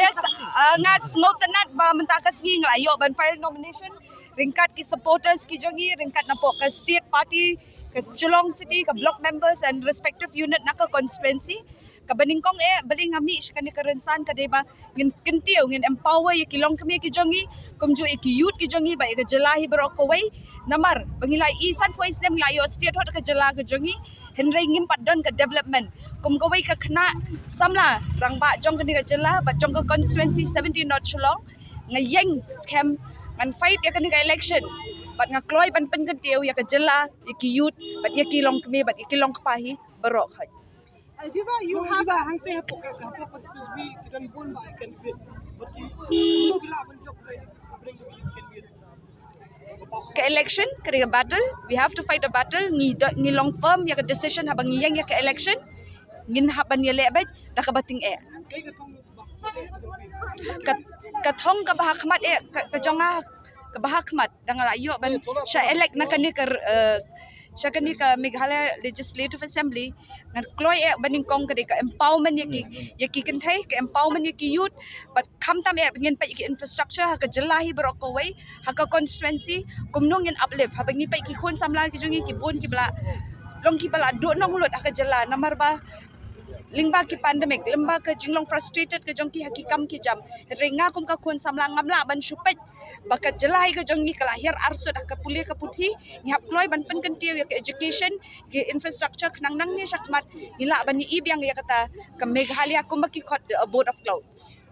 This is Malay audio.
Yes, ngat ngotenat ba mentakas ngi nglayo ban file nomination ringkat ki supporters ki jongi ringkat napo ke state party ke Shillong City ke block members and respective unit naka constituency ke beningkong beling ami shkani kerensan ka deba ngin kentiu ngin empower ye kilong kami ki jongi kumju ki youth ki jongi ba ke jelahi berokowai namar bangilai isan points dem nglayo state hot ke jela ke jongi Henry ngim padon ke development kum gawai ke kena samla rang ba jong ke ni ke jela ba jong ke constituency 17 not Shillong ngayeng scam ngan fight ya ke ni ke election bat ngakloi ban pen ke tiu ya ke jela ya ki youth bat ya ki long kemi bat ya ki long pahi berok hai Elgiva, you have a hangte hapo constituency dan bon ba can be. But you gila banjok bring you can be. ke election ke battle we have to fight a battle ngi long firm ya ke decision habang ngiyang ya ke election ngin haban ya lebet da ka bating Kay katong kathong ka bahakmat ka jonga ka bahakmat dangalayo ban siya elect na kani ka siya kani ka Meghalaya Legislative Assembly ngan kloy baning kong ka empowerment ya ki kentay ka empowerment ya ki youth but kamtam ngin pa ki infrastructure ha ka jelahi berokowai ha ka constituency kumnong ngin uplift habang ni pa ki khon samla ki jongi ki bon ki bla long ki bala do nong lut ha ka jela namar ba lingba ki pandemic limba ke jinglong frustrated ke jongki hakikam ki jam renga kum ka kun samlang ngamla ban supet bakat jelai ke jongi kelahir arsud ka pulih ke puthi ngap kloi ban pen kentiu ya ke education ke infrastructure kenang nang ni syakmat ila ban ni ibyang ya kata ke Meghalaya kum ki khot board of clouds